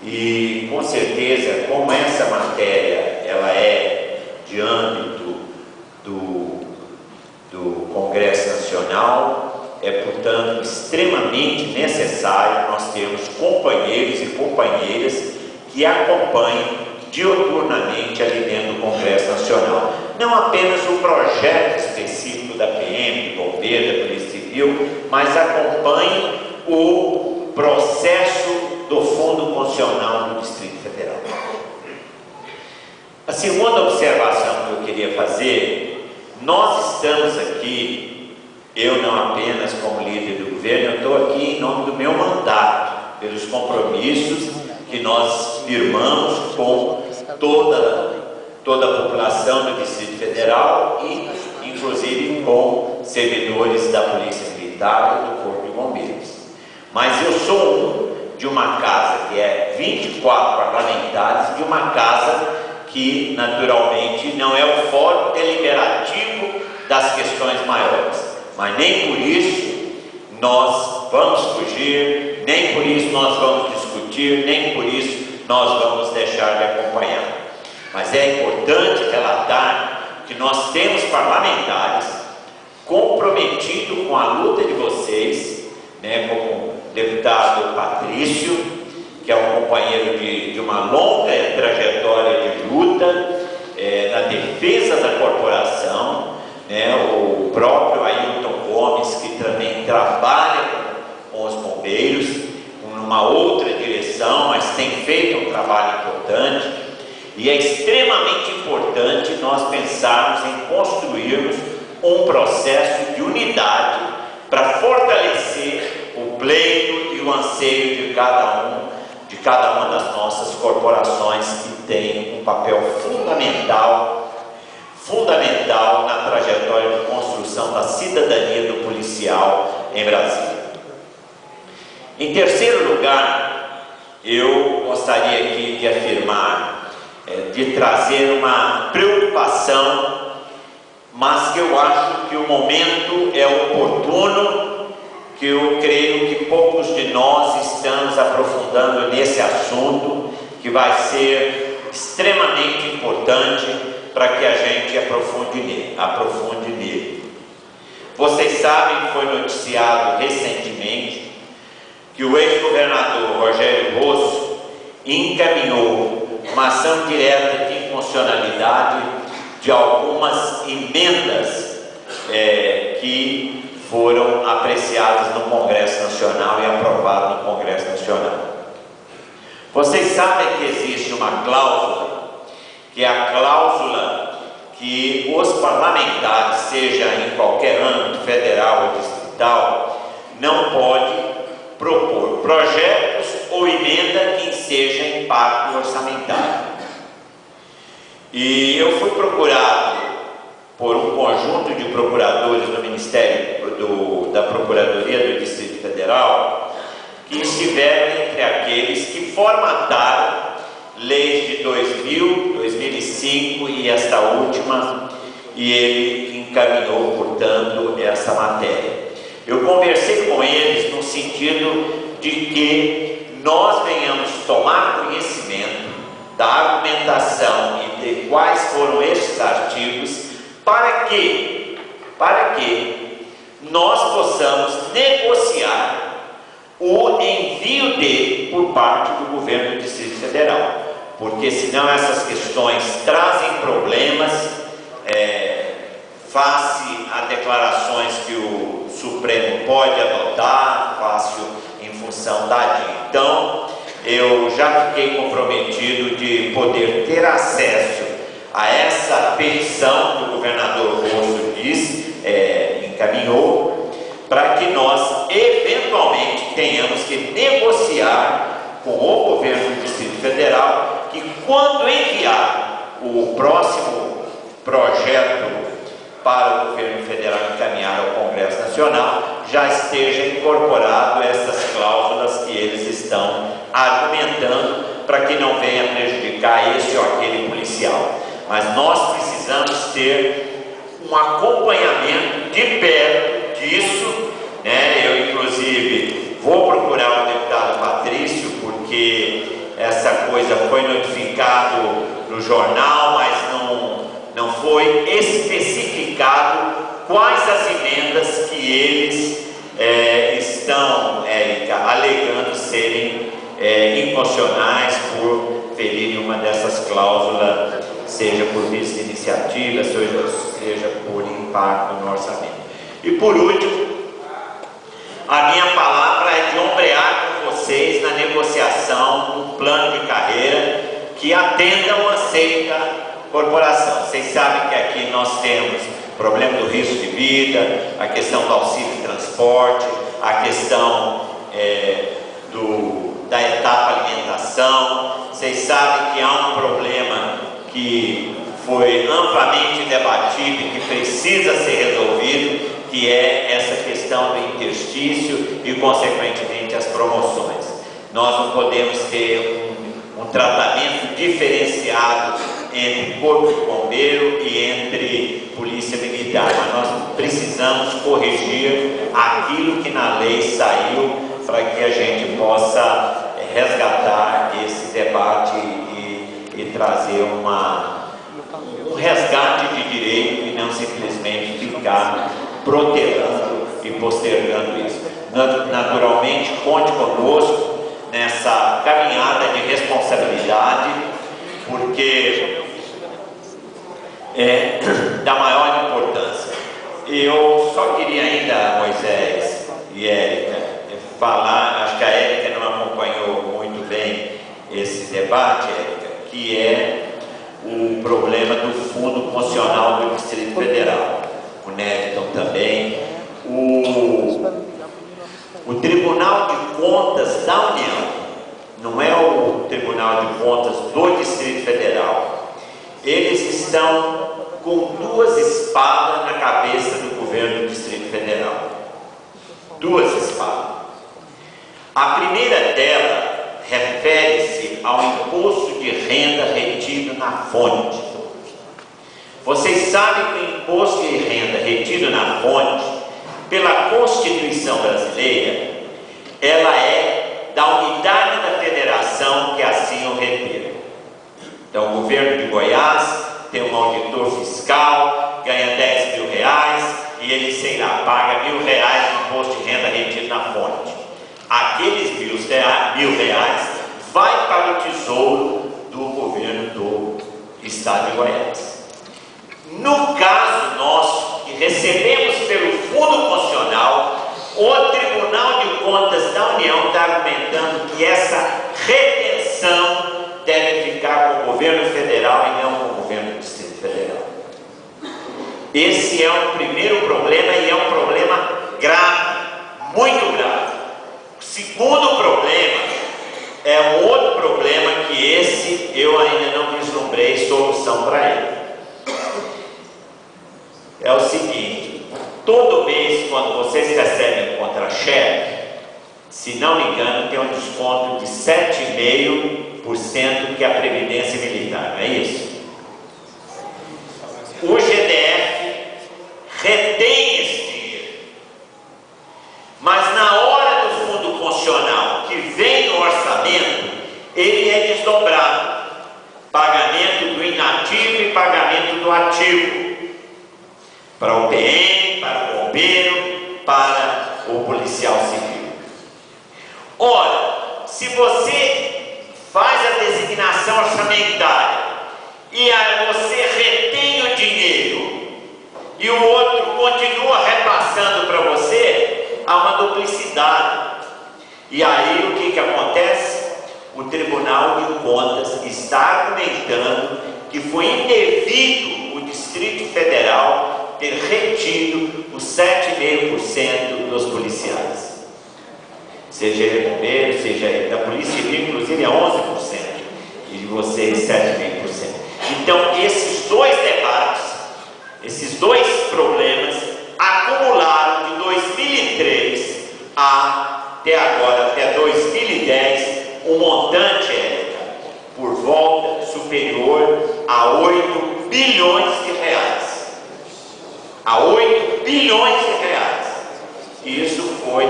E com certeza, como essa matéria ela é de âmbito do Congresso Nacional, é portanto extremamente necessário nós termos companheiros e companheiras que acompanhem diuturnamente ali dentro do Congresso Nacional. Não apenas o projeto específico da PM, do Bombeiro, da Polícia Civil, mas acompanhem o processo do Fundo Constitucional do Distrito Federal. A segunda observação que eu queria fazer, nós estamos aqui, eu não apenas como líder do governo, eu estou aqui em nome do meu mandato, pelos compromissos que nós firmamos com toda a população do Distrito Federal e, inclusive, com servidores da Polícia Militar e do Corpo de Bombeiros. Mas eu sou de uma casa que é 24 parlamentares, de uma casa que, naturalmente, não é o fórum deliberativo das questões maiores. Mas nem por isso nós vamos fugir, nem por isso nós vamos discutir, nem por isso nós vamos deixar de acompanhar. Mas é importante relatar que nós temos parlamentares comprometidos com a luta de vocês, como o deputado Patrício, que é um companheiro de uma longa trajetória de luta na defesa da corporação, o próprio Ailton Gomes, que também trabalha com os bombeiros, numa outra direção, mas tem feito um trabalho importante, e é extremamente importante nós pensarmos em construirmos um processo de unidade para fortalecer o pleito e o anseio de cada uma das nossas corporações que tem um papel fundamental na trajetória de construção da cidadania do policial em Brasília. Em terceiro lugar, eu gostaria aqui de afirmar, de trazer uma preocupação, mas que eu acho que o momento é oportuno, que eu creio que poucos de nós estamos aprofundando nesse assunto, que vai ser extremamente importante para que a gente aprofunde nele. Vocês sabem que foi noticiado recentemente que o ex-governador Rogério Rosso encaminhou uma ação direta de inconstitucionalidade de algumas emendas que foram apreciadas no Congresso Nacional e aprovadas no Congresso Nacional. Vocês sabem que existe uma cláusula, que é a cláusula que os parlamentares, seja em qualquer âmbito federal ou distrital, não pode propor projetos ou emenda que seja impacto orçamentário. E eu fui procurado por um conjunto de procuradores do Ministério da Procuradoria do Distrito Federal, que estiveram entre aqueles que formataram leis de 2000, 2005 e esta última, e ele encaminhou, portanto, essa matéria. Eu conversei com eles no sentido de que nós venhamos tomar conhecimento da argumentação e de quais foram esses artigos, para que nós possamos negociar o envio dele por parte do governo do Distrito Federal, porque senão essas questões trazem problemas face a declarações que o Supremo pode adotar, fácil em função da DIN. Então, eu já fiquei comprometido de poder ter acesso a essa petição que o governador Rosso encaminhou, para que nós eventualmente tenhamos que negociar com o governo do Distrito Federal, que quando enviar o próximo projeto para o governo federal encaminhar ao Congresso Nacional, já esteja incorporado essas cláusulas que eles estão argumentando, para que não venha prejudicar esse ou aquele policial. Mas nós precisamos ter um acompanhamento de perto disso, Eu, inclusive, vou procurar o deputado Patrício, porque essa no jornal, mas não foi especificado quais as emendas que eles estão, Érica, alegando serem inconstitucionais por ferirem uma dessas cláusulas, seja por vício de iniciativa, seja por impacto no orçamento. E por último, a minha palavra é de ombrear com vocês na negociação do plano de carreira que atenda o anseio da corporação. Vocês sabem que aqui nós temos o problema do risco de vida, a questão do auxílio de transporte, a questão da etapa alimentação. Vocês sabem que há um problema que foi amplamente debatido e que precisa ser resolvido, que é essa questão do interstício e, consequentemente, as promoções. Nós não podemos ter um tratamento diferenciado entre Corpo de Bombeiro e entre Polícia Militar, mas nós precisamos corrigir aquilo que na lei saiu para que a gente possa resgatar esse debate e trazer um resgate de direito e não simplesmente ficar protelando e postergando isso. Naturalmente, conte conosco nessa caminhada de responsabilidade, porque é da maior importância. Eu só queria ainda, Moisés e Érica, falar, acho que a Érica não acompanhou muito bem esse debate, Érica, que é o problema do Fundo Funcional do Distrito Federal. O Neviton também. O Tribunal de Contas da União, não é o Tribunal de Contas do Distrito Federal, eles estão com duas espadas na cabeça do governo do Distrito Federal. Duas espadas. A primeira dela refere-se ao imposto de renda retido na fonte. Vocês sabem que o imposto de renda retido na fonte, pela Constituição brasileira, ela é da unidade da federação que assim o reter. Então, o governo de Goiás tem um auditor fiscal, ganha 10 mil reais e ele, sei lá, paga R$1.000 de imposto de renda retido na fonte. Aqueles R$1.000 vai para o tesouro do governo do estado de Goiás. No caso nosso, que recebemos pelo Fundo Constitucional, o Tribunal de Contas da União está argumentando que essa retenção deve ficar com o governo federal e não com o governo do Distrito Federal. Esse é um primeiro problema e é um problema grave, muito grave. O segundo problema é um outro problema que esse eu ainda não vislumbrei solução para ele. É o seguinte, todo mês quando vocês recebem contra-cheque, se não me engano, tem um desconto de 7,5% que é a Previdência Militar, não é isso? O GDF retém esse dinheiro, mas na hora do Fundo Constitucional, que vem no orçamento, ele é desdobrado. Pagamento do inativo e pagamento do ativo. Para o PM, para o bombeiro, para o policial civil. Ora, se você faz a designação orçamentária e aí você retém o dinheiro e o outro continua repassando para você, há uma duplicidade. E aí o que acontece? O Tribunal de Contas está argumentando que foi indevido o Distrito Federal ter retido os 7,5% dos policiais. Seja ele bombeiro, seja ele da Polícia Civil, inclusive é 11%, e de vocês 7,5%. Então, esses dois debates, esses dois problemas, acumularam de 2003 até agora, até 2010, um montante, por volta superior a 8 bilhões de reais. A 8 bilhões de reais. E isso foi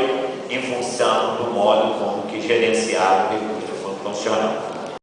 em função do modo como que gerenciaram o recurso do Fundo Funcional.